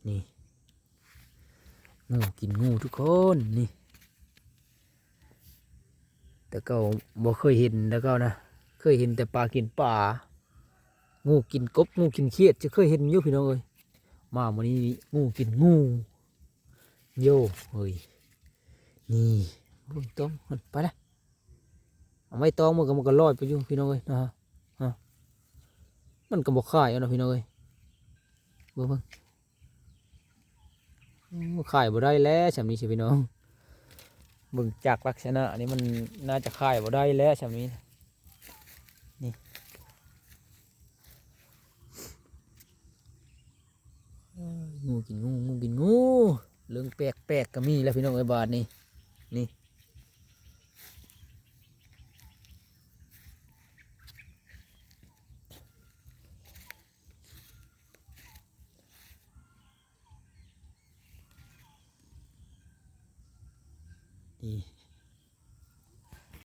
นี่งูกินงูทุกคนนี่แต่ก็บ่เคยเห็นแต่ก็นะเคยเห็นแต่ปลากินปลางูกินกบงูกินเขียดจะเคยเห็นอยู่พี่น้องเอ้ยมาวันนี้งูกินงูโย่เฮ้ยนี่บุ้งต้องไปละเอาไม่ต้องมันก็ลอยไปอยู่พี่น้องเอ้ยนะฮะมันก็บอกข่ายเอานะพี่น้องเอ้ยเบิ่งข่ายบ่ได้แล้วฉันนี้สิพี่น้องเบิ่งจากลักษณะนี้มันน่าจะข่ายบ่ได้แล้วฉันนี้นี่งูกินงูงูกินงูเรื่องแปลกก็มีแล้วพี่น้องเอ้ยบาทนี่นี่นี่